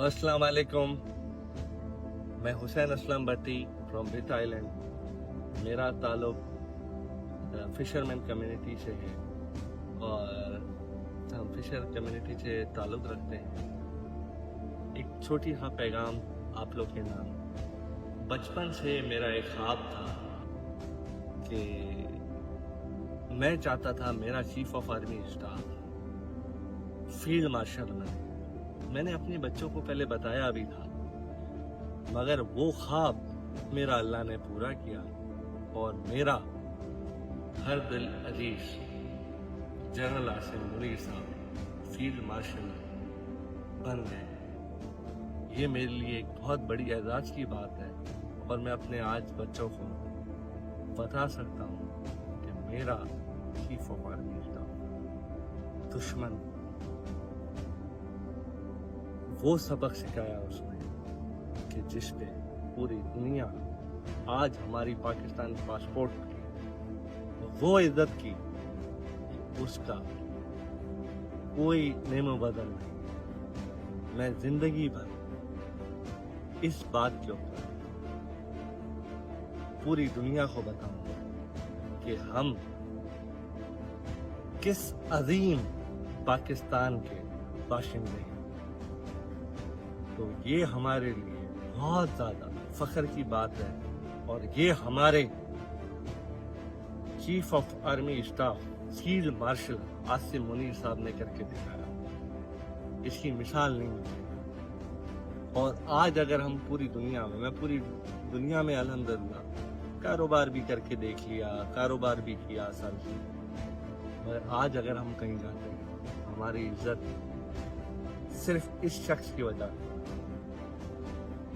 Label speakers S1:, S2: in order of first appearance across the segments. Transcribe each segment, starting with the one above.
S1: अस्सलाम वालेकुम। मैं हुसैन असलम भट्टी फ्रॉम ब्रिट आइलैंड। मेरा ताल्लुक फिशरमैन कम्युनिटी से है और हम फिशर कम्युनिटी से ताल्लुक रखते हैं। एक छोटी सा पैगाम आप लोग के नाम। बचपन से मेरा एक ख्वाब था कि मैं चाहता था मेरा chief of army staff field marshal बने। मैंने अपने बच्चों को पहले बताया भी था, मगर वो ख्वाब मेरा अल्लाह ने पूरा किया और मेरा हर दिल अजीज जनरल आसिम मुनीर साहब फील्ड मार्शल बन गए। ये मेरे लिए एक बहुत बड़ी एजाज की बात है और मैं अपने आज बच्चों को बता सकता हूँ कि मेरा चीफ ऑफ आर्मी स्टाफ दुश्मन वो सबक सिखाया उसने कि जिस पे पूरी दुनिया आज हमारी पाकिस्तान पासपोर्ट की वो इज्जत की, उसका कोई नेमो बदल नहीं। मैं जिंदगी भर इस बात के ऊपर पूरी दुनिया को बताऊंगा कि हम किस अजीम पाकिस्तान के बाशिंदे हैं। तो ये हमारे लिए बहुत ज्यादा फख्र की बात है और ये हमारे chief of army staff field marshal Asim Munir साहब ने करके दिखाया। इसकी मिसाल नहीं मिली। और आज अगर हम पूरी दुनिया में, मैं पूरी दुनिया में अल्हम्दुलिल्लाह कारोबार भी करके देख लिया, कारोबार भी किया साल की, मगर आज अगर हम कहीं जाते हैं हमारी इज्जत सिर्फ इस शख्स की वजह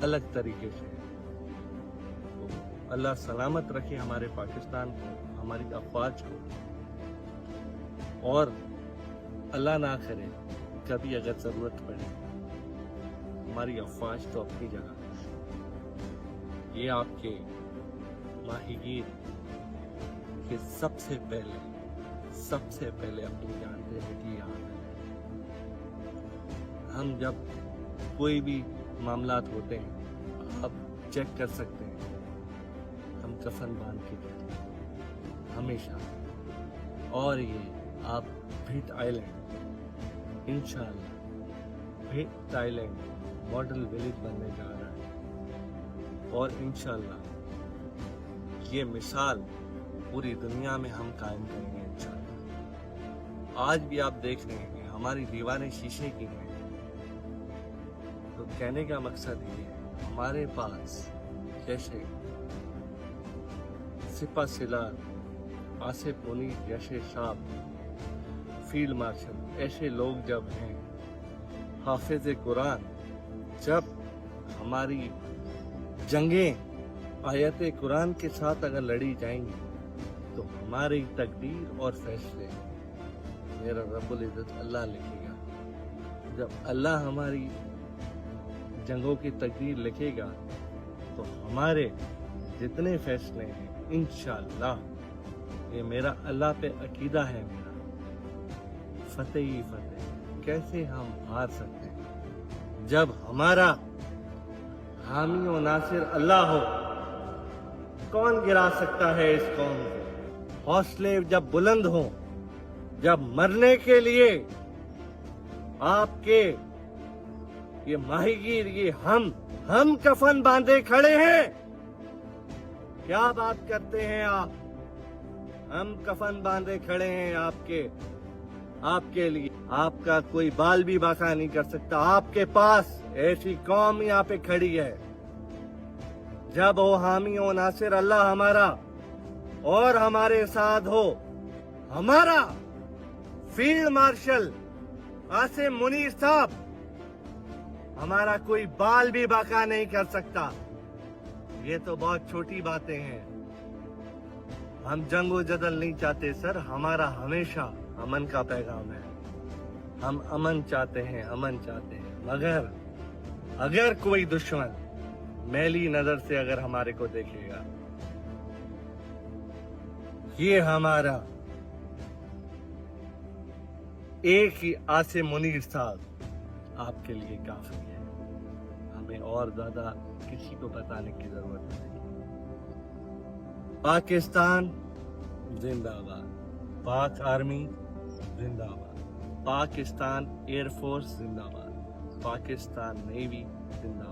S1: अलग तरीके से। तो अल्लाह सलामत रखे हमारे पाकिस्तान को, हमारी अफवाज को, और अल्लाह ना करे कभी अगर जरूरत पड़े हमारी अफवाज तो अपनी जगह। ये आपके माहीगीर के सबसे पहले अपनी जान देने की याद है। हम जब कोई भी मामलात होते हैं आप चेक कर सकते हैं, हम कफन बांध के जाते हैं हमेशा। और ये आप ब्रिट आइलैंड इंशाल्लाह ब्रिट आइलैंड मॉडल विलेज बनने जा रहा है और इंशाल्लाह ये मिसाल पूरी दुनिया में हम कायम करेंगे इंशाल्लाह। आज भी आप देख रहे हैं हमारी दीवारें शीशे की हैं। तो कहने का मकसद ये है, हमारे पास जैसे सिपा सिलार आसिफ मुनीर जैसे साहब फील्ड मार्शल, ऐसे लोग जब हैं, हाफिज कुरान, जब हमारी जंगें आयत कुरान के साथ अगर लड़ी जाएंगी तो हमारी तकदीर और फैसले मेरा रब्बुल इज्जत अल्लाह लिखेगा। जब अल्लाह हमारी जंगों की तकदीर लिखेगा तो हमारे जितने फैसले हैं इंशाअल्लाह, ये मेरा अल्लाह पे अकीदा है, मेरा फतेह ही फतेह। कैसे हम हार सकते हैं जब हमारा हामी और नासिर अल्लाह हो? कौन गिरा सकता है इस कौम को? हौसले जब बुलंद हो, जब मरने के लिए आपके ये माहीगीर, ये हम कफन बांधे खड़े हैं। क्या बात करते हैं आप? हम कफन बांधे खड़े हैं आपके लिए। आपका कोई बाल भी बाका नहीं कर सकता। आपके पास ऐसी कौम यहाँ पे खड़ी है। जब हो हामी हो नासिर अल्लाह हमारा और हमारे साथ हो हमारा फील्ड मार्शल आसिम मुनीर साहब, हमारा कोई बाल भी बाका नहीं कर सकता। ये तो बहुत छोटी बातें हैं। हम जंगो जदल नहीं चाहते सर, हमारा हमेशा अमन का पैगाम है। हम अमन चाहते हैं, मगर अगर कोई दुश्मन मैली नजर से अगर हमारे को देखेगा, ये हमारा एक ही आसिम मुनीर साहब आपके लिए काफी है। ہمیں اور زیادہ کسی کو بتانے کی ضرورت نہیں. پاکستان زندہ باد. پاک آرمی زندہ باد. پاکستان ایئر فورس زندہ باد. پاکستان نیوی زندہ باد.